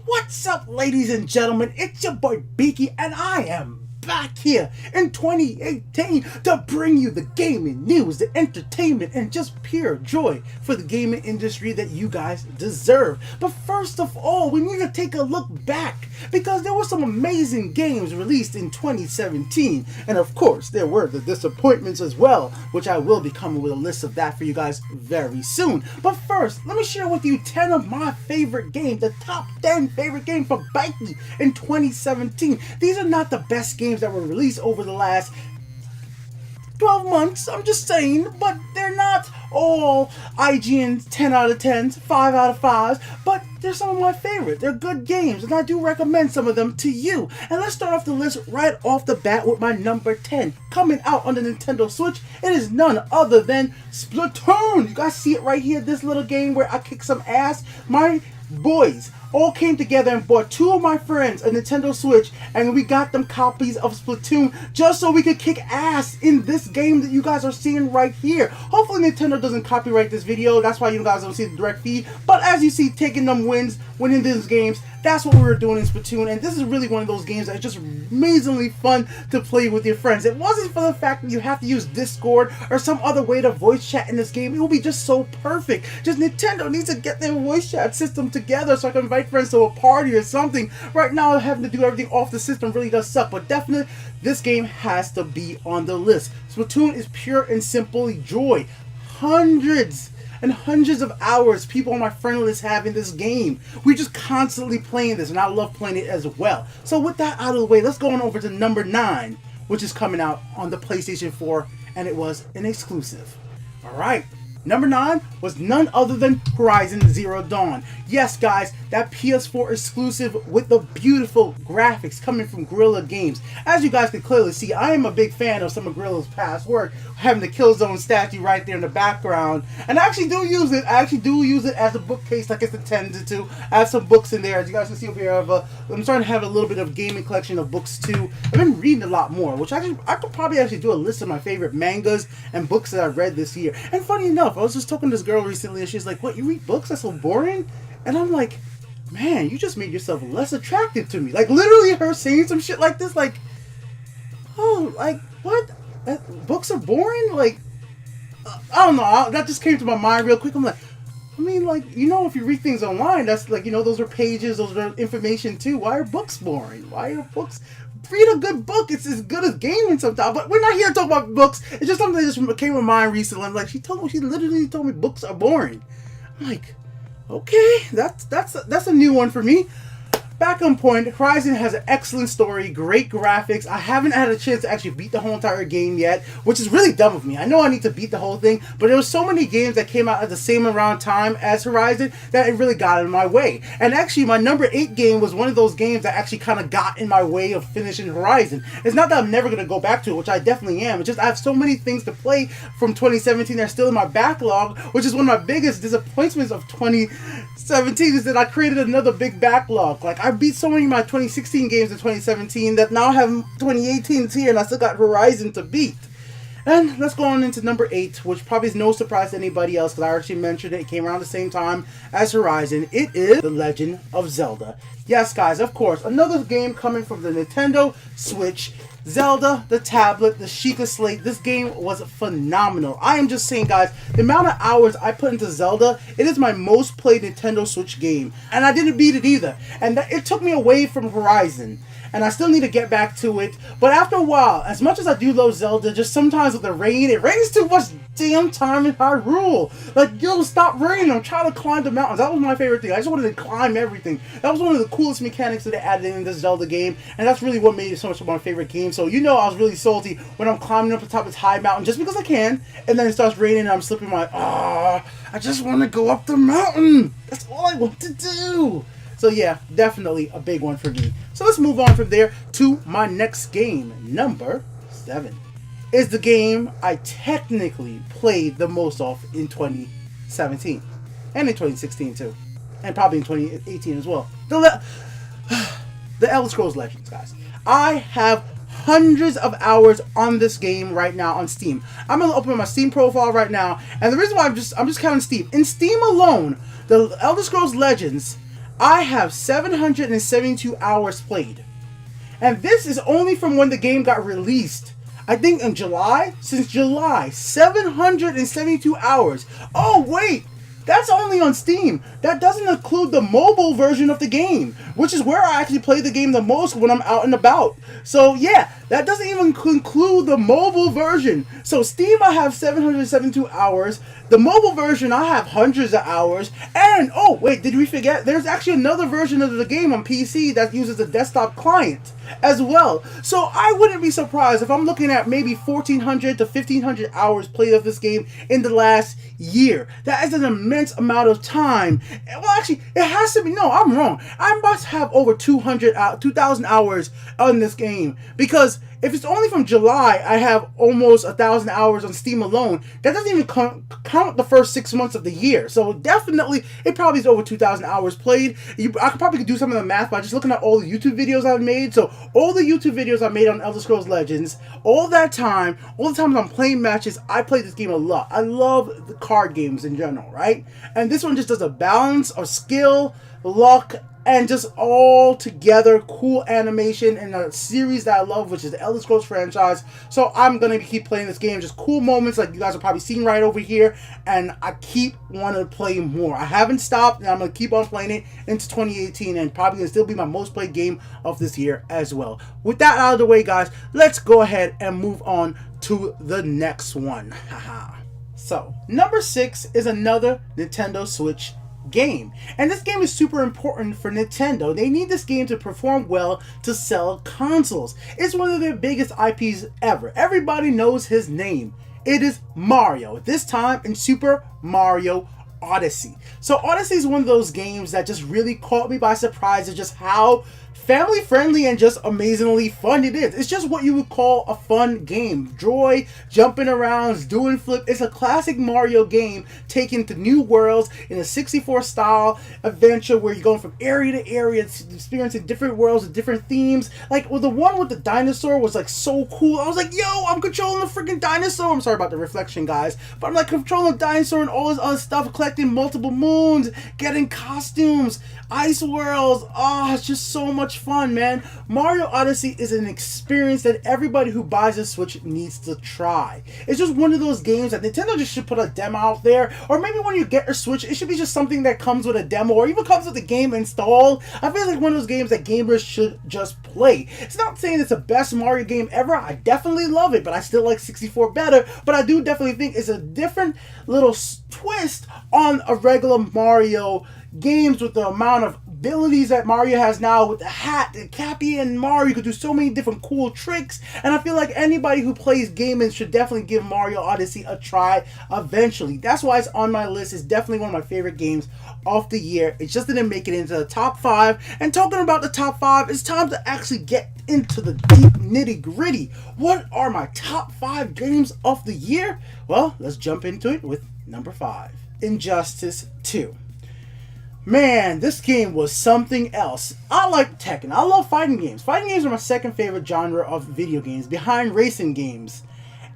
What's up, ladies and gentlemen? It's your boy Beaky, and I am back here in 2018 to bring you the gaming news, the entertainment, and just pure joy for the gaming industry that you guys deserve. But first of all, we need to take a look back because there were some amazing games released in 2017, and of course there were the disappointments as well, which I will be coming with a list of that for you guys very soon. But first, let me share with you 10 of my favorite games, the top 10 favorite games for Beaky in 2017. These are not the best games that were released over the last 12 months, I'm just saying, but they're not all IGN 10 out of 10s, 5 out of 5s, but they're some of my favorite. They're good games, and I do recommend some of them to you. And let's start off the list right off the bat with my number 10. Coming out on the Nintendo Switch, it is none other than Splatoon. You guys see it right here, this little game where I kick some ass. My boys all came together and bought two of my friends a Nintendo Switch, and we got them copies of Splatoon just so we could kick ass in this game that you guys are seeing right here. Hopefully Nintendo doesn't copyright this video, that's why you guys don't see the direct feed, but as you see, taking them wins, winning these games, that's what we were doing in Splatoon, and this is really one of those games that's just amazingly fun to play with your friends. It wasn't for the fact that you have to use Discord or some other way to voice chat in this game. It will be just so perfect. Just Nintendo needs to get their voice chat system together so I can invite friends to a party or something. Right now, having to do everything off the system really does suck, but definitely this game has to be on the list. Splatoon is pure and simply joy. Hundreds and hundreds of hours people on my friend list have in this game. We're just constantly playing this, and I love playing it as well. So with that out of the way, let's go on over to number 9, which is coming out on the PlayStation 4, and it was an exclusive. Alright, number 9 was none other than Horizon Zero Dawn. Yes, guys, that PS4 exclusive with the beautiful graphics coming from Guerrilla Games. As you guys can clearly see, I am a big fan of some of Guerrilla's past work, having the Killzone statue right there in the background. And I actually do use it. I actually do use it as a bookcase like it's intended to. I have some books in there. As you guys can see over here, I'm starting to have a little bit of gaming collection of books too. I've been reading a lot more, which I could probably actually do a list of my favorite mangas and books that I've read this year. And funny enough, I was just talking to this girl recently, and she's like, "What, you read books? That's so boring." And I'm like, man, you just made yourself less attractive to me. Like, literally her saying some shit like this, like, oh, like, what? Books are boring? Like, I don't know. That just came to my mind real quick. I'm like, I mean, like, you know, if you read things online, that's like, you know, those are pages, those are information too. Why are books boring? Why are books... Read a good book. It's as good as gaming sometimes. But we're not here to talk about books. It's just something that just came to mind recently. I'm like, she literally told me books are boring. I'm like, okay, that's a new one for me. Back on point, Horizon has an excellent story, great graphics. I haven't had a chance to actually beat the whole entire game yet, which is really dumb of me. I know I need to beat the whole thing, but there were so many games that came out at the same around time as Horizon that it really got in my way. And actually, my number 8 game was one of those games that actually kind of got in my way of finishing Horizon. It's not that I'm never going to go back to it, which I definitely am. It's just I have so many things to play from 2017 that are still in my backlog, which is one of my biggest disappointments of 2017 is that I created another big backlog. Like, I beat so many of my 2016 games in 2017 that now I have 2018's here, and I still got Horizon to beat. And let's go on into number 8, which probably is no surprise to anybody else because I actually mentioned it. It came around the same time as Horizon. It is The Legend of Zelda. Yes, guys, of course, another game coming from the Nintendo Switch. Zelda, the tablet, the Sheikah Slate. This game was phenomenal. I am just saying, guys, the amount of hours I put into Zelda, it is my most played Nintendo Switch game. And I didn't beat it either. And it took me away from Horizon. And I still need to get back to it. But after a while, as much as I do love Zelda, just sometimes with the rain, it rains too much damn time in Hyrule. Like, yo, stop raining. I'm trying to climb the mountains. That was my favorite thing. I just wanted to climb everything. That was one of the coolest mechanics that they added in this Zelda game. And that's really what made it so much of my favorite game. So, you know, I was really salty when I'm climbing up the top of this high mountain just because I can. And then it starts raining and I'm slipping my, I just want to go up the mountain. That's all I want to do. So yeah, definitely a big one for me. So let's move on from there to my next game. Number 7 is the game I technically played the most of in 2017. And in 2016 too. And probably in 2018 as well. The Elder Scrolls Legends, guys. I have hundreds of hours on this game right now on Steam. I'm gonna open my Steam profile right now, and the reason why I'm just counting Steam. In Steam alone, the Elder Scrolls Legends, I have 772 hours played. And this is only from when the game got released. I think in July? Since July. 772 hours. Oh, wait! That's only on Steam. That doesn't include the mobile version of the game, which is where I actually play the game the most when I'm out and about. So yeah, that doesn't even include the mobile version. So Steam, I have 772 hours. The mobile version, I have hundreds of hours. And, oh wait, did we forget? There's actually another version of the game on PC that uses a desktop client as well. So I wouldn't be surprised if I'm looking at maybe 1,400 to 1,500 hours played of this game in the last year. That is an immense amount of time. Well, actually, it has to be. No, I'm wrong. I must have over 2,000 hours on this game, because if it's only from July, I have almost 1,000 hours on Steam alone. That doesn't even count the first 6 months of the year. So definitely, it probably is over 2,000 hours played. I could probably do some of the math by just looking at all the YouTube videos I've made. So all the YouTube videos I made on Elder Scrolls Legends, all the times I'm playing matches, I play this game a lot. I love the card games in general, right? And this one just does a balance of skill, luck, and just all together cool animation in a series that I love, which is the Elder Scrolls franchise. So I'm going to keep playing this game. Just cool moments like you guys are probably seeing right over here. And I keep wanting to play more. I haven't stopped, and I'm going to keep on playing it into 2018. And probably going to still be my most played game of this year as well. With that out of the way, guys, let's go ahead and move on to the next one. So, number 6 is another Nintendo Switch game, and this game is super important for Nintendo. They need this game to perform well to sell consoles. It's one of their biggest IPs ever. Everybody knows his name. It is Mario, this time in Super Mario Odyssey. So Odyssey is one of those games that just really caught me by surprise at just how family friendly and just amazingly fun it is. It's just what you would call a fun game. Joy, jumping around, doing flip. It's a classic Mario game taken to new worlds in a 64 style adventure where you're going from area to area, experiencing different worlds with different themes. Like, well, the one with the dinosaur was like so cool. I was like, yo, I'm controlling the freaking dinosaur. I'm sorry about the reflection, guys, but I'm like controlling the dinosaur and all this other stuff, collecting multiple moons, getting costumes, ice worlds. Oh, it's just so much fun, man. Mario Odyssey is an experience that everybody who buys a Switch needs to try. It's just one of those games that Nintendo just should put a demo out there, or maybe when you get a Switch, it should be just something that comes with a demo, or even comes with the game installed. I feel like one of those games that gamers should just play. It's not saying it's the best Mario game ever. I definitely love it, but I still like 64 better. But I do definitely think it's a different little twist on a regular Mario games, with the amount of abilities that Mario has now with the hat and Cappy and Mario. You could do so many different cool tricks, and I feel like anybody who plays gaming should definitely give Mario Odyssey a try eventually. That's why it's on my list. It's definitely one of my favorite games of the year. It just didn't make it into the top 5. And talking about the top 5, it's time to actually get into the deep nitty gritty. What are my top 5 games of the year? Well, let's jump into it with number 5. Injustice 2. Man, this game was something else. I like Tekken. I love fighting games. Fighting games are my second favorite genre of video games, behind racing games.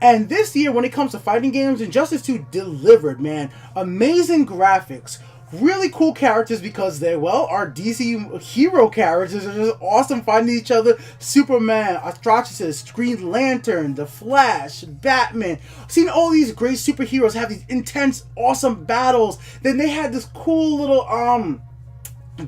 And this year, when it comes to fighting games, Injustice 2 delivered, man. Amazing graphics. Really cool characters because they, well, are DC hero characters. They're just awesome fighting each other. Superman, Atrocitus, Green Lantern, The Flash, Batman. Seeing all these great superheroes have these intense, awesome battles. Then they had this cool little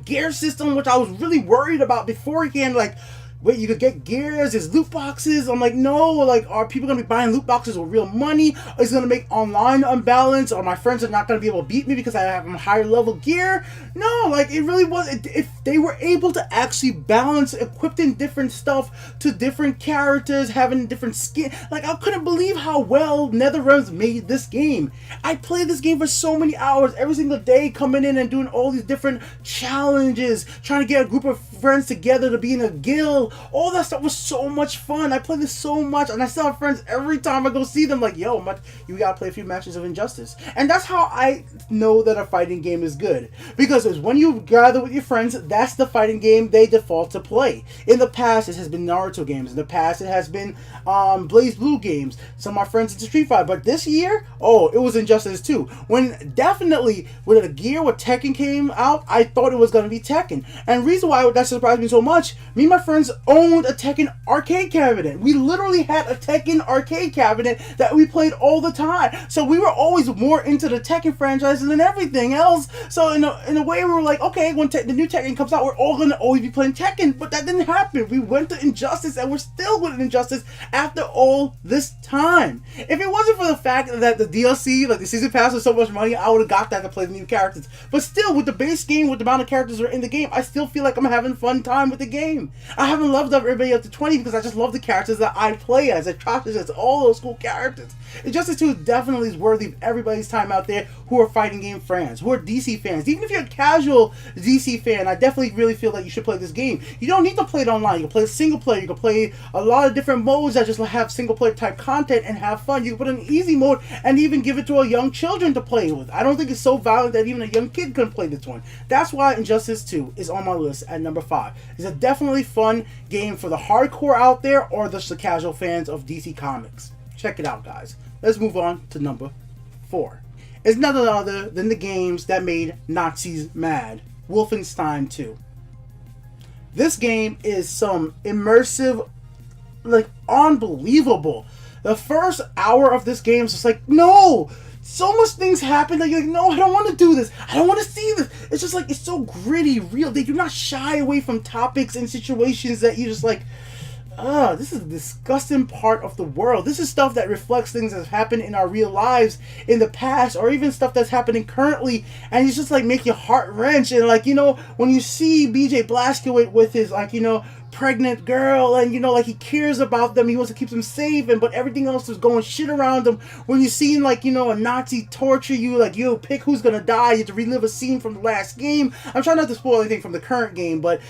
gear system, which I was really worried about beforehand. Like, wait, you could get gears, there's loot boxes. I'm like, no, like, are people going to be buying loot boxes with real money? Is it going to make online unbalanced? Or my friends are not going to be able to beat me because I have a higher level gear? No, like, it really was. If they were able to actually balance equipping different stuff to different characters, having different skin, like, I couldn't believe how well NetherRealms made this game. I played this game for so many hours, every single day, coming in and doing all these different challenges, trying to get a group of friends together to be in a guild, all that stuff was so much fun. I played this so much, and I still have friends every time I go see them like, yo, you gotta play a few matches of Injustice. And that's how I know that a fighting game is good, because it's when you gather with your friends, that's the fighting game they default to play. In the past, it has been Naruto games. In the past, it has been Blaze Blue games. Some of my friends into Street Fighter. But this year, it was Injustice 2. When the gear with Tekken came out, I thought it was going to be Tekken. And the reason why that surprised me so much, me and my friends owned a Tekken arcade cabinet. We literally had a Tekken arcade cabinet that we played all the time. So we were always more into the Tekken franchise than everything else. So in a way, we were like, okay, when the new Tekken comes out, we're all going to always be playing Tekken. But that didn't happen. We went to Injustice, and we're still with Injustice after all this time. If it wasn't for the fact that the DLC, like the season pass, was so much money, I would have got that to play the new characters. But still, with the base game, with the amount of characters that are in the game, I still feel like I'm having fun time with the game. I haven't loved up everybody up to 20 because I just love the characters that I play as. I trust as all those cool characters. Injustice 2 definitely is worthy of everybody's time out there who are fighting game fans, who are DC fans. Even if you're a casual DC fan, I definitely really feel like you should play this game. You don't need to play it online. You can play it single player. You can play a lot of different modes that just have single player type content and have fun. You can put it in easy mode and even give it to a young children to play with. I don't think it's so violent that even a young kid can play this one. That's why Injustice 2 is on my list at number 5. It's a definitely fun game for the hardcore out there or just the casual fans of DC Comics. Check it out, guys. Let's move on to number 4. It's none other than the games that made Nazis mad. Wolfenstein 2. This game is some immersive, like, unbelievable. The first hour of this game is just like, no! So much things happen that you're like, no, I don't want to do this. I don't want to see this. It's just like, it's so gritty, real. They do not shy away from topics and situations that you just like, this is a disgusting part of the world. This is stuff that reflects things that have happened in our real lives in the past, or even stuff that's happening currently, and it's just like make your heart wrench. And like, when you see BJ Blazkowicz with his pregnant girl, and like he cares about them, he wants to keep them safe, but everything else is going shit around them. When you see a Nazi torture you, like you pick who's gonna die, you have to relive a scene from the last game. I'm trying not to spoil anything from the current game, but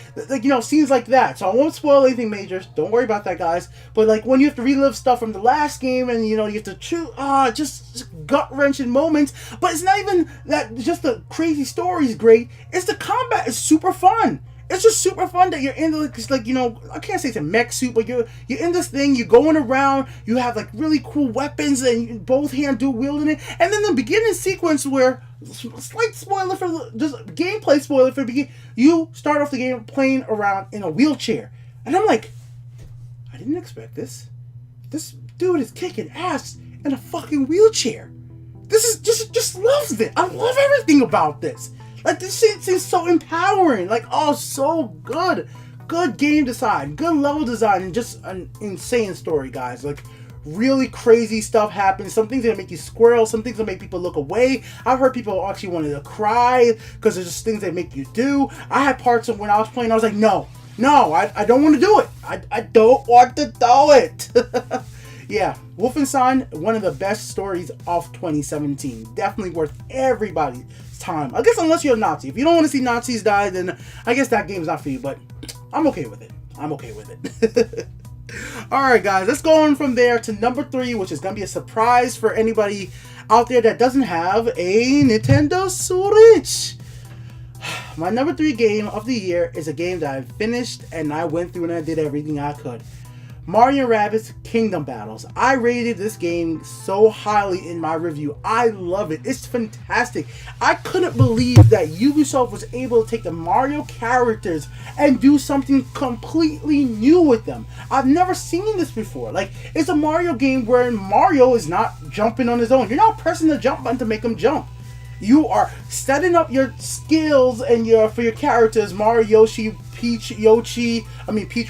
scenes like that, so I won't spoil anything major, don't worry about that, guys. But like when you have to relive stuff from the last game, and you have to choose just gut-wrenching moments. But it's not even that, just the crazy story is great, it's the combat is super fun. It's just super fun that you're in the, I can't say it's a mech suit, but you're in this thing, you're going around, you have like really cool weapons, and you both hand dual wielding it, and then the beginning sequence where, slight spoiler for just gameplay spoiler for the beginning, you start off the game playing around in a wheelchair, and I'm like, I didn't expect this. This dude is kicking ass in a fucking wheelchair. This is just loves it. I love everything about this. Like, this shit seems so empowering. Like, so good. Good game design. Good level design. And just an insane story, guys. Like, really crazy stuff happens. Some things that make you squirrel. Some things that make people look away. I've heard people actually wanted to cry because there's just things that make you do. I had parts of when I was playing, I was like, no, I don't want to do it. I don't want to do it. Yeah, Wolfenstein, one of the best stories of 2017. Definitely worth everybody's time. I guess unless you're a Nazi. If you don't want to see Nazis die, then I guess that game's not for you, but I'm okay with it. Alright, guys, let's go on from there to number 3, which is going to be a surprise for anybody out there that doesn't have a Nintendo Switch. My number 3 game of the year is a game that I finished, and I went through and I did everything I could. Mario & Rabbids Kingdom Battles. I rated this game so highly in my review. I love it. It's fantastic. I couldn't believe that Ubisoft was able to take the Mario characters and do something completely new with them. I've never seen this before. Like, it's a Mario game where Mario is not jumping on his own. You're not pressing the jump button to make him jump. You are setting up your skills and for your characters, Mario, Yoshi, Peach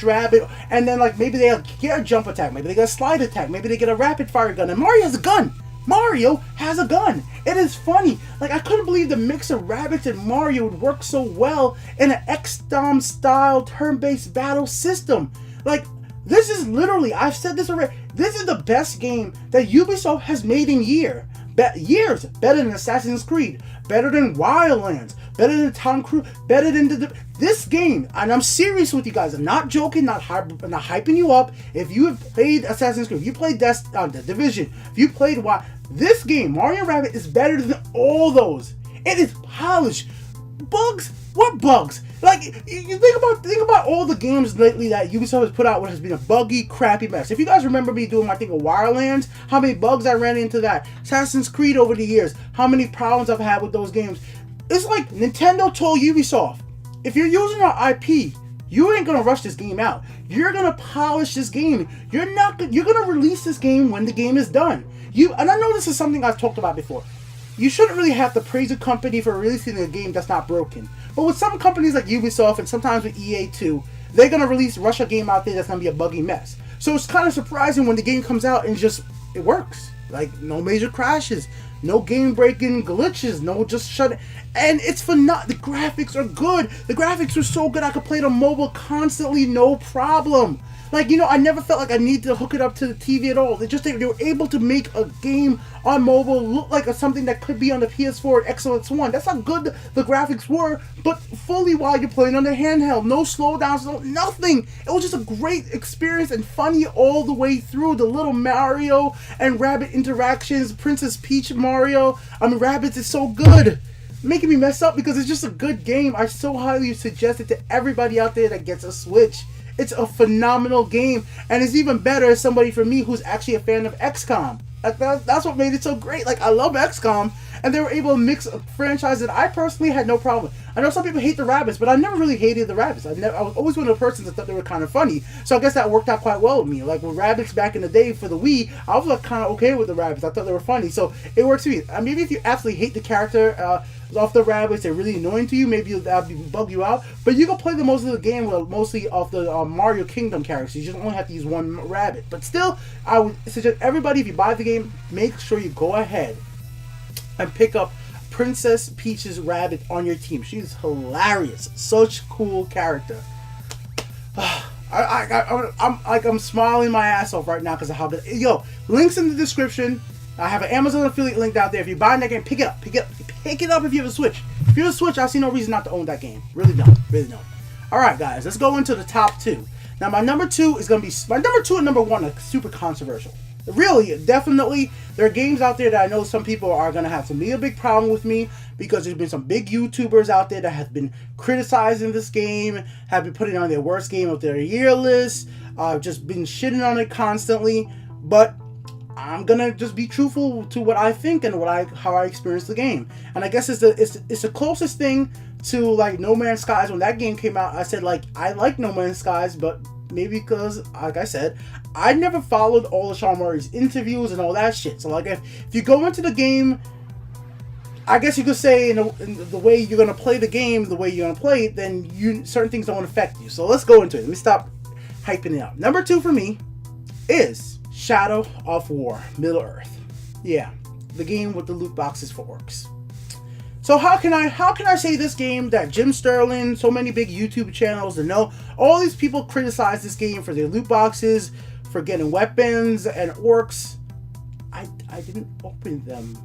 Rabbit, and then like maybe they get a jump attack, maybe they get a slide attack, maybe they get a rapid fire gun, and Mario has a gun. Mario has a gun. It is funny. Like, I couldn't believe the mix of Rabbids and Mario would work so well in an XCOM style turn-based battle system. Like, this is literally, I've said this already, this is the best game that Ubisoft has made in years. Better than Assassin's Creed, better than Wildlands, better than Tom Cruise, better than This game, and I'm serious with you guys, I'm not joking, not hyping you up. If you have played Assassin's Creed, if you played The Division, if you played this game, Mario & Rabbids, is better than all those. It is polished. Bugs? What bugs? Like, you think about all the games lately that Ubisoft has put out, what has been a buggy, crappy mess. If you guys remember me doing my thing of Wirelands, how many bugs I ran into that. Assassin's Creed over the years, how many problems I've had with those games. It's like Nintendo told Ubisoft, if you're using our IP, you ain't gonna rush this game out. You're gonna polish this game. You're gonna release this game when the game is done. And I know this is something I've talked about before. You shouldn't really have to praise a company for releasing a game that's not broken. But with some companies like Ubisoft and sometimes with EA too, they're gonna rush a game out there that's gonna be a buggy mess. So it's kind of surprising when the game comes out and it works. Like, no major crashes, no game breaking glitches, no just shut it. And it's the graphics are good. The graphics are so good I could play it on mobile constantly, no problem. Like, I never felt like I need to hook it up to the TV at all. They were able to make a game on mobile look like something that could be on the PS4 and Xbox One. That's how good the graphics were, but fully while you're playing on the handheld. No slowdowns, nothing. It was just a great experience and funny all the way through. The little Mario and Rabbit interactions, Princess Peach Rabbids is so good. Making me mess up because it's just a good game. I so highly suggest it to everybody out there that gets a Switch. It's a phenomenal game, and it's even better as somebody for me who's actually a fan of XCOM. That's what made it so great. Like, I love XCOM, and they were able to mix a franchise that I personally had no problem with. I know some people hate the rabbits, but I never really hated the rabbits. I was always one of the persons that thought they were kind of funny, so I guess that worked out quite well with me. Like, with rabbits back in the day for the Wii, I was like kind of okay with the rabbits. I thought they were funny, so it works for me. Maybe if you absolutely hate the character off the rabbits, they're really annoying to you, maybe that'll bug you out, but you can play the most of the game with mostly off the Mario Kingdom characters. You just only have to use one rabbit. But still, I would suggest everybody, if you buy the game, make sure you go ahead and pick up Princess Peach's rabbit on your team. She's hilarious. Such a cool character. I'm smiling my ass off right now because of how good. Yo, links in the description. I have an Amazon affiliate link out there. If you're buying that game, pick it up. Pick it up if you have a Switch. If you have a Switch, I see no reason not to own that game. Really don't. Alright, guys, let's go into the top two. Now, my number two and number one are super controversial. Really, definitely, there are games out there that I know some people are going to have a big problem with me because there's been some big YouTubers out there that have been criticizing this game, have been putting it on their worst game of their year list, just been shitting on it constantly, but I'm gonna just be truthful to what I think and how I experienced the game. And I guess it's the closest thing to like No Man's Skies. When that game came out, I said like I like No Man's Skies, but maybe because, like I said, I never followed all of Sean Murray's interviews and all that shit. So like if you go into the game, I guess you could say in the way you're gonna play the game, the way you're gonna play it, then certain things don't affect you. So let's go into it. Let me stop hyping it up. Number two for me is Shadow of War, Middle-earth. Yeah, the game with the loot boxes for orcs. So how can I say this game that Jim Sterling, so many big YouTube channels, and all these people criticize this game for their loot boxes, for getting weapons and orcs. I didn't open them.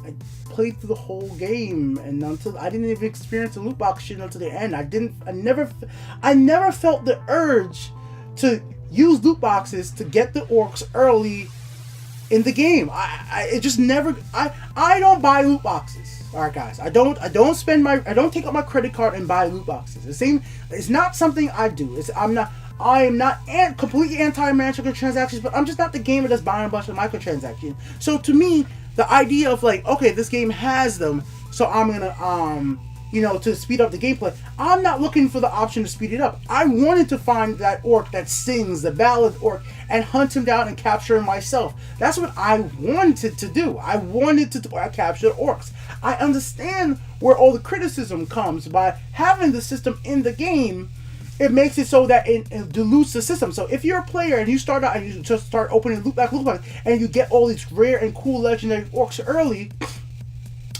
I played through the whole game, and I didn't even experience the loot box shit until the end. I never felt the urge to use loot boxes to get the orcs early in the game. I don't buy loot boxes. Alright guys, I don't take out my credit card and buy loot boxes. It's not something I do. I am not completely anti-microtransactions, but I'm just not the gamer that's buying a bunch of microtransactions. So to me, the idea of like, okay, this game has them, so I'm gonna to speed up the gameplay. I'm not looking for the option to speed it up. I wanted to find that orc that sings, the ballad orc, and hunt him down and capture him myself. That's what I wanted to do. I wanted to capture orcs. I understand where all the criticism comes by having the system in the game. It makes it so that it dilutes the system. So if you're a player and you start out and you just start opening loot box, and you get all these rare and cool legendary orcs early,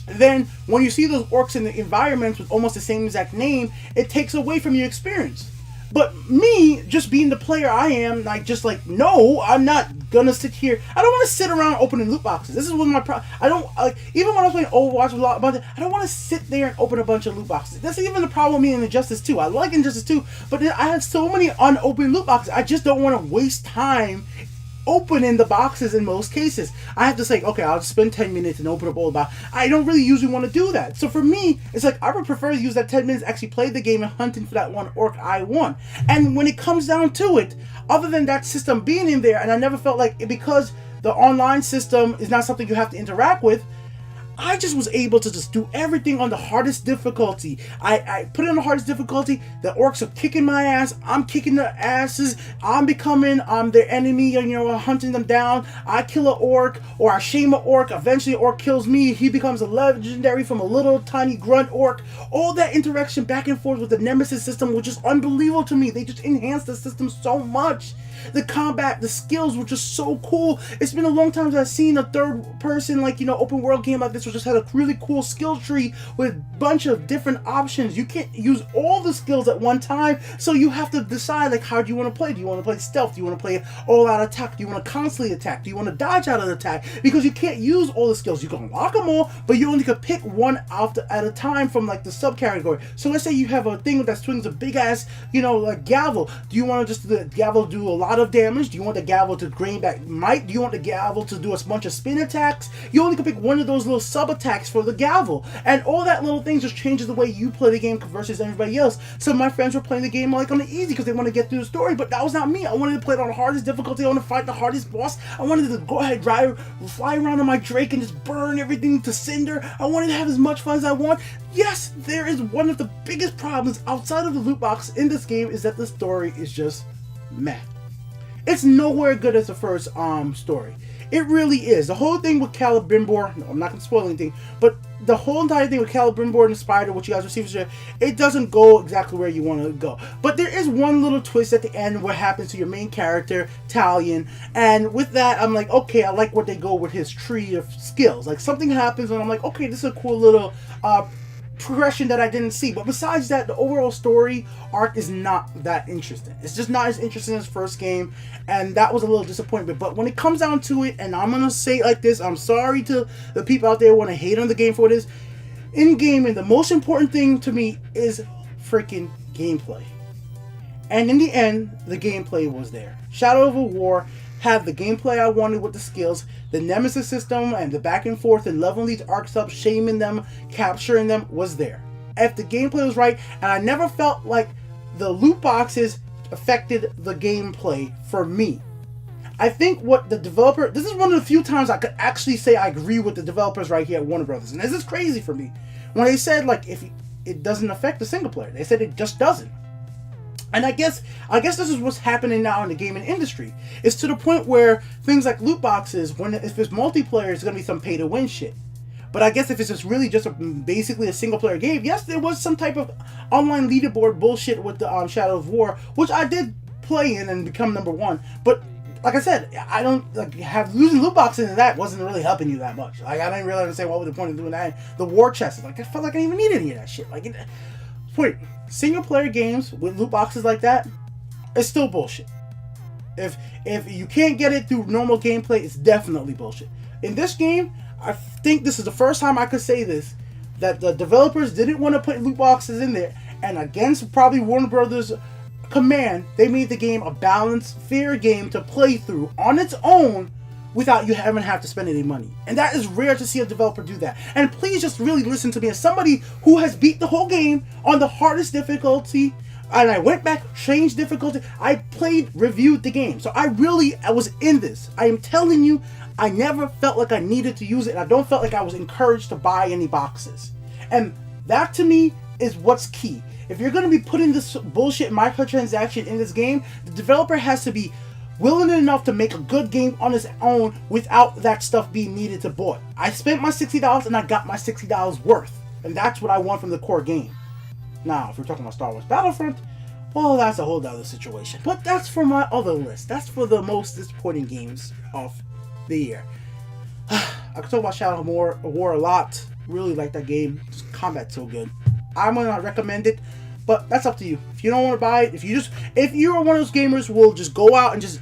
then when you see those orcs in the environments with almost the same exact name, it takes away from your experience. But me, just being the player I am, like, just like, no, I'm not gonna sit here. I don't want to sit around opening loot boxes. This is one of my I don't, like, even when I was playing Overwatch with a lot of I don't want to sit there and open a bunch of loot boxes. That's even the problem with me in Injustice 2. I like Injustice 2, but I have so many unopened loot boxes. I just don't want to waste time opening the boxes in most cases. I have to say, okay, I'll just spend 10 minutes and open up all the boxes. I don't really usually want to do that. So for me, it's like I would prefer to use that 10 minutes to actually play the game and hunting for that one orc I want. And when it comes down to it, other than that system being in there, and I never felt like, because the online system is not something you have to interact with, I just was able to just do everything on the hardest difficulty. I put it on the hardest difficulty. The orcs are kicking my ass. I'm kicking their asses. I'm becoming their enemy, you know, hunting them down. I kill an orc, or I shame an orc. Eventually, an orc kills me. He becomes a legendary from a little tiny grunt orc. All that interaction back and forth with the Nemesis system was just unbelievable to me. They just enhanced the system so much. The combat, the skills were just so cool. It's been a long time since I've seen a third person, like, you know, open world game like this, which just had a really cool skill tree with a bunch of different options. You can't use all the skills at one time, so you have to decide, like, how do you want to play? Do you want to play stealth? Do you want to play all out attack? Do you want to constantly attack? Do you want to dodge out of the attack? Because you can't use all the skills. You can unlock them all, but you only can pick one out at a time from, like, the subcategory. So let's say you have a thing that swings a big ass, you know, like gavel. Do you want to just the gavel do a lot of damage? Do you want the gavel to gain back might? Do you want the gavel to do a bunch of spin attacks? You only can pick one of those little sub attacks for the gavel, and all that little thing just changes the way you play the game versus everybody else. So my friends were playing the game like on the easy because they want to get through the story, but that was not me. I wanted to play it on the hardest difficulty. I wanted to fight the hardest boss. I wanted to go ahead, fly around on my Drake and just burn everything to cinder. I wanted to have as much fun as I want. Yes, there is one of the biggest problems outside of the loot box in this game is that the story is just meh. It's nowhere good as the first story. It really is. The whole thing with Celebrimbor, no, I'm not going to spoil anything, but the whole entire thing with Celebrimbor and the spider, which you guys receive, it doesn't go exactly where you want to go. But there is one little twist at the end what happens to your main character, Talion, and with that, I'm like, okay, I like where they go with his tree of skills. Like, something happens and I'm like, okay, this is a cool little progression that I didn't see. But besides that, the overall story arc is not that interesting. It's just not as interesting as first game, and that was a little disappointment. But when it comes down to it, and I'm gonna say it like this, I'm sorry to the people out there who want to hate on the game for this. In gaming, the most important thing to me is freaking gameplay. And in the end, the gameplay was there. Shadow of War had the gameplay I wanted with the skills, the Nemesis system, and the back and forth and leveling these arcs up, shaming them, capturing them was there. If the gameplay was right, and I never felt like the loot boxes affected the gameplay for me. I think what the developer, this is one of the few times I could actually say I agree with the developers right here at Warner Brothers, and this is crazy for me. When they said, like, if it doesn't affect the single player, they said it just doesn't. And I guess this is what's happening now in the gaming industry. It's to the point where things like loot boxes, if it's multiplayer, it's going to be some pay-to-win shit. But I guess if it's just really just basically a single-player game, yes, there was some type of online leaderboard bullshit with the Shadow of War, which I did play in and become number one. But like I said, I don't losing loot boxes and that wasn't really helping you that much. Like, I didn't really understand what was the point of doing that. The war chests, like, I felt like I didn't even need any of that shit. Like, wait. Single player games with loot boxes like that, it's still bullshit. If you can't get it through normal gameplay, it's definitely bullshit. In this game, I think this is the first time I could say this, that the developers didn't want to put loot boxes in there, and against probably Warner Brothers' command, they made the game a balanced, fair game to play through on its own without you having to spend any money. And that is rare to see a developer do that. And please just really listen to me as somebody who has beat the whole game on the hardest difficulty, and I went back, changed difficulty. I reviewed the game. So I was in this. I am telling you, I never felt like I needed to use it, and I don't felt like I was encouraged to buy any boxes. And that to me is what's key. If you're going to be putting this bullshit microtransaction in this game, the developer has to be willing enough to make a good game on its own without that stuff being needed to buy. I spent my $60 and I got my $60 worth. And that's what I want from the core game. Now, if we're talking about Star Wars Battlefront, well, that's a whole other situation. But that's for my other list. That's for the most disappointing games of the year. I could talk about Shadow of War a lot. Really like that game. Just combat's so good. I'm going to recommend it. But that's up to you. If you don't want to buy it, if you're one of those gamers who will just go out and just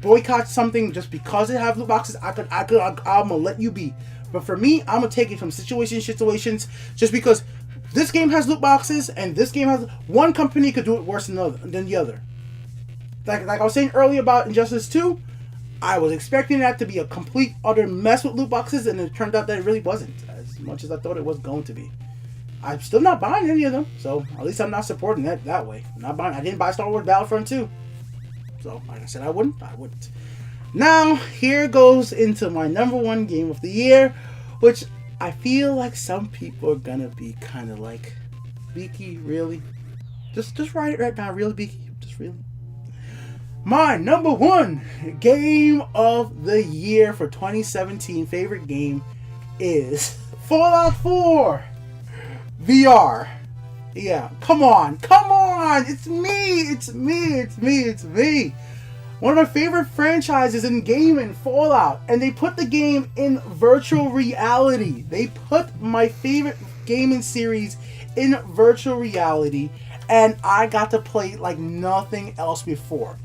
boycott something just because it have loot boxes, I'm gonna let you be. But for me, I'm gonna take it from situations, just because this game has loot boxes and this game has, one company could do it worse than the other. Like I was saying earlier about Injustice 2, I was expecting that to be a complete utter mess with loot boxes, and it turned out that it really wasn't as much as I thought it was going to be. I'm still not buying any of them, so at least I'm not supporting that way. I'm not buying. I didn't buy Star Wars Battlefront 2. So, like I said, I wouldn't. Now, here goes into my number one game of the year, which I feel like some people are gonna be kind of like, Beaky, really? Just write it right now, really, Beaky? Just really? My number one game of the year for 2017, favorite game, is Fallout 4 VR. Yeah, come on, it's me. One of my favorite franchises in gaming, Fallout, and they put the game in virtual reality. They put my favorite gaming series in virtual reality, and I got to play like nothing else before.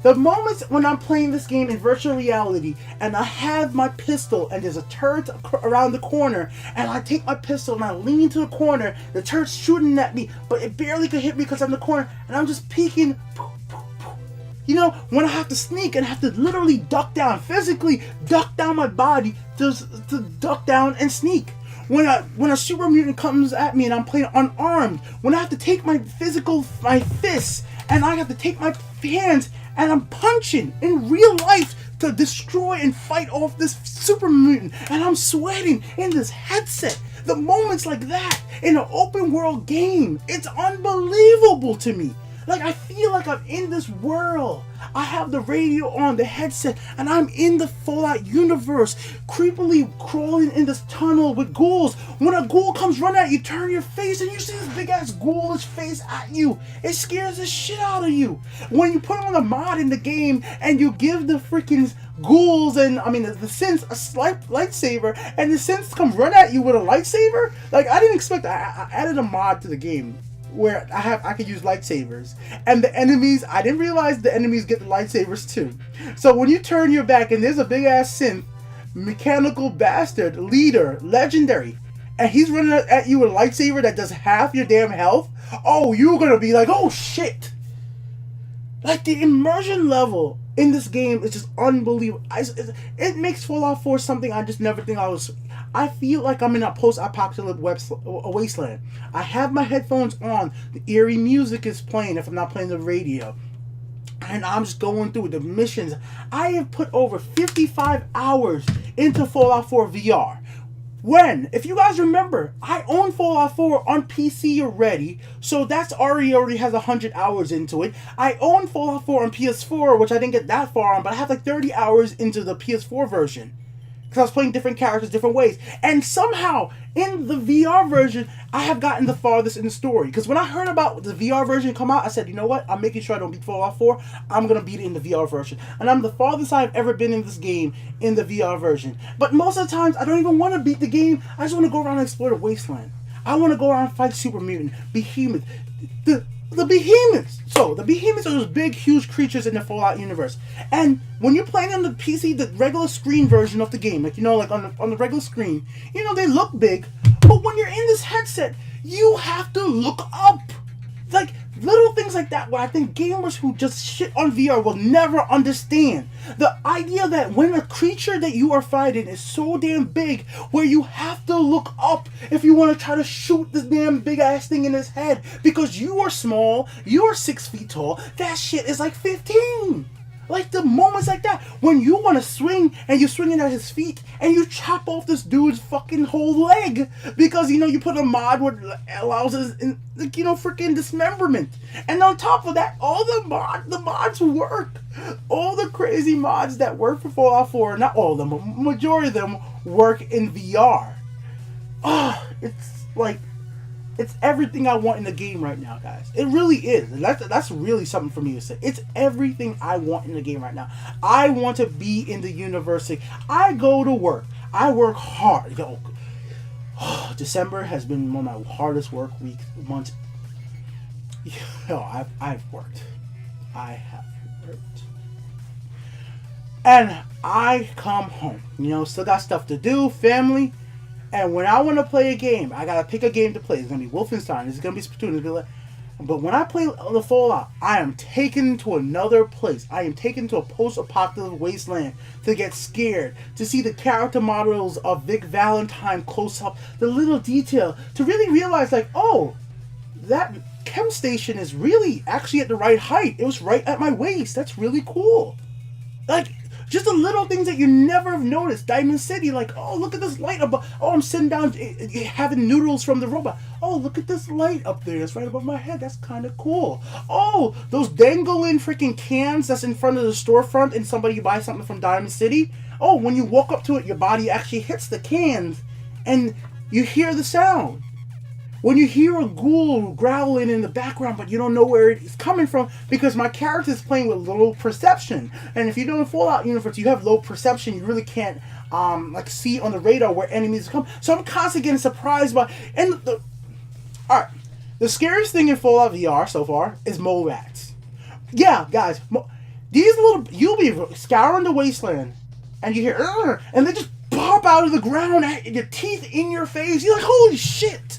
The moments when I'm playing this game in virtual reality and I have my pistol and there's a turret around the corner and I take my pistol and I lean to the corner, the turret's shooting at me, but it barely could hit me because I'm in the corner and I'm just peeking. You know, when I have to sneak and I have to literally duck down, physically duck down my body to duck down and sneak. When a super mutant comes at me and I'm playing unarmed, when I have to take my fists and I have to take my hands and I'm punching in real life to destroy and fight off this super mutant, and I'm sweating in this headset. The moments like that in an open world game, it's unbelievable to me. Like, I feel like I'm in this world. I have the radio on, the headset, and I'm in the Fallout universe, creepily crawling in this tunnel with ghouls. When a ghoul comes running at you, turn your face and you see this big ass ghoulish face at you. It scares the shit out of you. When you put on a mod in the game and you give the freaking ghouls and the synths a slight lightsaber, and the synths come run at you with a lightsaber, like, I didn't expect that. I added a mod to the game where I could use lightsabers, and the enemies, I didn't realize the enemies get the lightsabers too. So when you turn your back and there's a big ass synth, mechanical bastard, leader, legendary, and he's running at you with a lightsaber that does half your damn health, oh, you're gonna be like, oh shit. Like, the immersion level in this game is just unbelievable. It makes Fallout 4 something I just never think I feel like I'm in a post-apocalyptic wasteland. I have my headphones on. The eerie music is playing if I'm not playing the radio. And I'm just going through the missions. I have put over 55 hours into Fallout 4 VR. If you guys remember, I own Fallout 4 on PC already, so that's already has 100 hours into it. I own Fallout 4 on PS4, which I didn't get that far on, but I have like 30 hours into the PS4 version. Because I was playing different characters different ways. And somehow, in the VR version, I have gotten the farthest in the story. Because when I heard about the VR version come out, I said, you know what? I'm making sure I don't beat Fallout 4. I'm going to beat it in the VR version. And I'm the farthest I've ever been in this game in the VR version. But most of the times, I don't even want to beat the game. I just want to go around and explore the wasteland. I want to go around and fight Super Mutant, Behemoth, the Behemoths. So, the Behemoths are those big, huge creatures in the Fallout universe. And when you're playing on the PC, the regular screen version of the game, like, like on the regular screen, they look big. But when you're in this headset, you have to look up. Like, little things like that where I think gamers who just shit on VR will never understand. The idea that when a creature that you are fighting is so damn big where you have to look up if you want to try to shoot this damn big ass thing in his head because you are small, you're 6 feet tall, that shit is like 15. Like, the moments like that, when you want to swing and you're swinging at his feet and you chop off this dude's fucking whole leg because, you put a mod where it allows his, freaking dismemberment. And on top of that, all the mods work. All the crazy mods that work for Fallout 4, not all of them, but majority of them work in VR. It's like, it's everything I want in the game right now, guys. It really is. And that's really something for me to say. It's everything I want in the game right now. I want to be in the university. I go to work. I work hard. December has been one of my hardest work months Yo, I've worked. I have worked. And I come home, still got stuff to do, family. And when I want to play a game, I gotta pick a game to play. It's gonna be Wolfenstein. It's gonna be Splatoon. It's gonna be but when I play the Fallout, I am taken to another place. I am taken to a post-apocalyptic wasteland to get scared, to see the character models of Vic Valentine close up, the little detail, to really realize like, oh, that chem station is really actually at the right height. It was right at my waist. That's really cool. Like, just the little things that you never have noticed. Diamond City, like, oh, look at this light above. Oh, I'm sitting down having noodles from the robot. Oh, look at this light up there. That's right above my head. That's kind of cool. Oh, those dangling freaking cans that's in front of the storefront and somebody buy something from Diamond City. Oh, when you walk up to it, your body actually hits the cans and you hear the sound. When you hear a ghoul growling in the background, but you don't know where it's coming from, because my character is playing with low perception. And if you don't Fallout universe, you have low perception, you really can't see on the radar where enemies come. So I'm constantly getting surprised by. Alright, the scariest thing in Fallout VR so far is mole rats. Yeah, guys, you'll be scouring the wasteland, and you hear, and they just pop out of the ground at your teeth in your face. You're like, holy shit!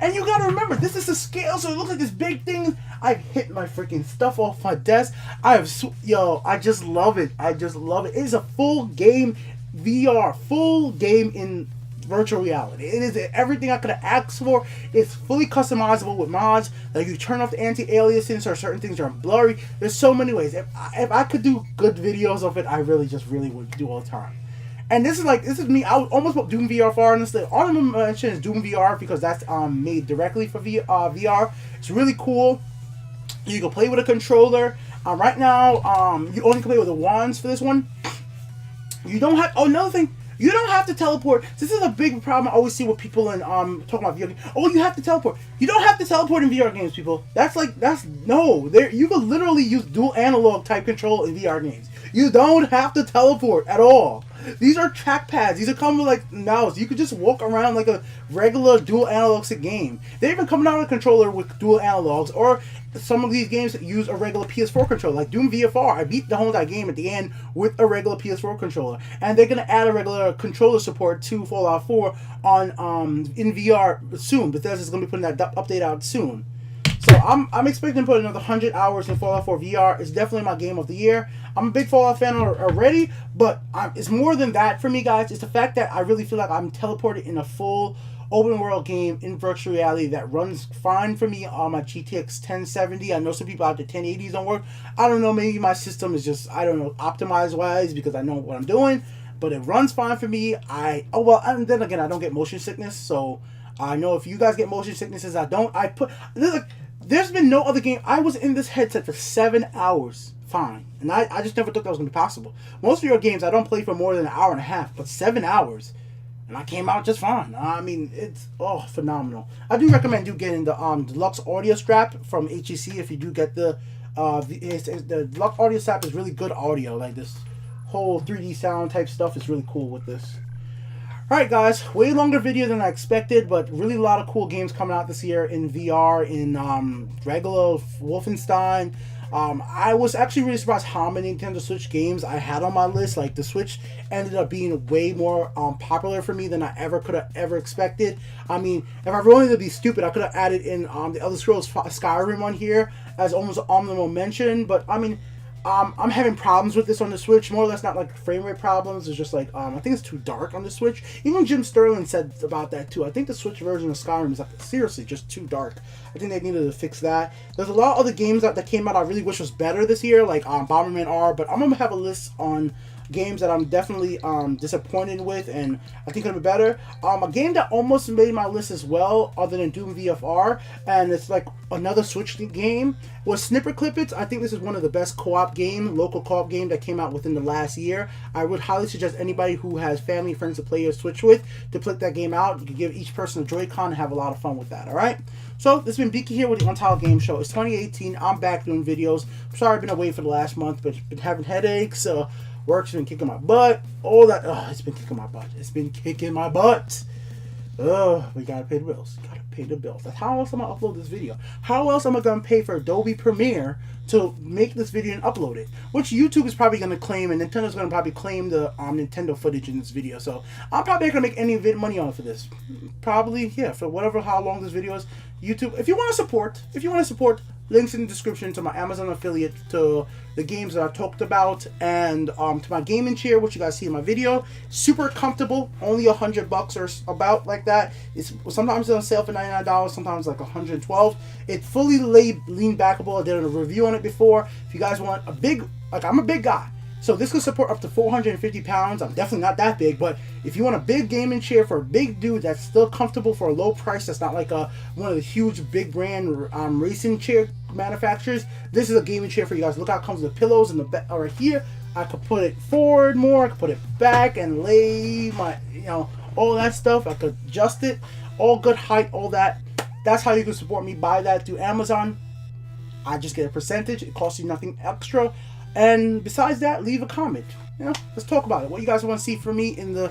And you gotta remember, this is the scale, so it looks like this big thing. I've hit my freaking stuff off my desk. I just love it. I just love it. It is a full game VR, full game in virtual reality. It is everything I could have asked for. It's fully customizable with mods. Like, you turn off the anti-aliasing so certain things are blurry. There's so many ways. If I could do good videos of it, I really would do all the time. And this is me. I would almost put Doom VR for on this list. All I'm gonna mention is Doom VR because that's made directly for VR. It's really cool. You can play with a controller. Right now, you only can play with the wands for this one. You don't have. Oh, another thing. You don't have to teleport. This is a big problem I always see with people in talking about VR games. Oh, you have to teleport. You don't have to teleport in VR games, people. You can literally use dual analog type control in VR games. You don't have to teleport at all. These are trackpads. These are coming with like mouse. You could just walk around like a regular dual analog stick game. They're even coming out with a controller with dual analogs, or some of these games that use a regular PS4 controller, like Doom VFR. I beat the whole entire game at the end with a regular PS4 controller, and they're gonna add a regular controller support to Fallout 4 on in VR soon. Bethesda's gonna be putting that update out soon. So I'm expecting to put another 100 hours in Fallout 4 VR. It's definitely my game of the year. I'm a big Fallout fan already, but it's more than that for me, guys. It's the fact that I really feel like I'm teleported in a full open world game in virtual reality that runs fine for me on my GTX 1070. I know some people out there 1080s don't work. I don't know, maybe my system is just, optimized wise because I know what I'm doing, but it runs fine for me. And then again, I don't get motion sickness, so I know if you guys get motion sicknesses, I don't. There's been no other game. I was in this headset for 7 hours. Fine. And I just never thought that was going to be possible. Most of your games, I don't play for more than an hour and a half, but 7 hours. And I came out just fine. I mean, it's, phenomenal. I do recommend you getting the deluxe audio strap from HEC if you do get the deluxe audio strap is really good audio. Like this whole 3D sound type stuff is really cool with this. Alright guys, way longer video than I expected, but really a lot of cool games coming out this year in VR, in regular Wolfenstein. I was actually really surprised how many Nintendo Switch games I had on my list. Like, the Switch ended up being way more popular for me than I could have ever expected. I mean, if I wanted to be stupid, I could have added in the Elder Scrolls Skyrim on here as almost honorable mention, but I mean, I'm having problems with this on the Switch, more or less not like frame rate problems. It's just like, I think it's too dark on the Switch. Even Jim Sterling said about that too. I think the Switch version of Skyrim is like, seriously just too dark. I think they needed to fix that. There's a lot of other games that came out I really wish was better this year, like Bomberman R, but I'm going to have a list on games that I'm definitely disappointed with and I think it'll be better. A game that almost made my list as well, other than Doom VFR, and it's like another Switch game, was Snipper Clippets. I think this is one of the best local co-op game that came out within the last year. I would highly suggest anybody who has family and friends to play your Switch with to put that game out. You can give each person a Joy-Con and have a lot of fun with that, alright? So, this has been Beaky here with the Untitled Game Show. It's 2018. I'm back doing videos. I'm sorry I've been away for the last month, but been having headaches, work's been kicking my butt. All that, it's been kicking my butt. It's been kicking my butt. We gotta pay the bills. Gotta pay the bills. That's how else am I gonna upload this video? How else am I gonna pay for Adobe Premiere to make this video and upload it? Which YouTube is probably gonna claim, and Nintendo's gonna probably claim the Nintendo footage in this video. So I'm probably not gonna make any money on it for this. Probably, yeah, for whatever how long this video is. YouTube, if you want to support, links in the description to my Amazon affiliate, to the games that I talked about, and to my gaming chair, which you guys see in my video. Super comfortable, only $100 or about like that. It's sometimes on sale for $99, sometimes like $112. It's fully lean backable. I did a review on it before. If you guys want a big, like I'm a big guy, so this could support up to 450 pounds. I'm definitely not that big, but if you want a big gaming chair for a big dude that's still comfortable for a low price, that's not like one of the huge big brand racing chair manufacturers, this is a gaming chair for you guys. Look how it comes with pillows in the back right here. I could put it forward more, I could put it back and lay my, all that stuff. I could adjust it, all good height, all that. That's how you can support me. Buy that through Amazon. I just get a percentage. It costs you nothing extra. And besides that, leave a comment. Let's talk about it. What you guys want to see from me in the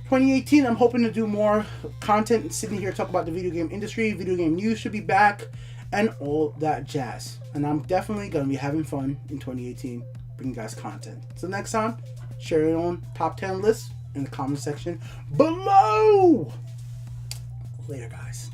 2018? I'm hoping to do more content and sitting here talk about the video game industry. Video game news should be back and all that jazz. And I'm definitely going to be having fun in 2018, bringing you guys content. So next time, share your own top 10 list in the comment section below. Later, guys.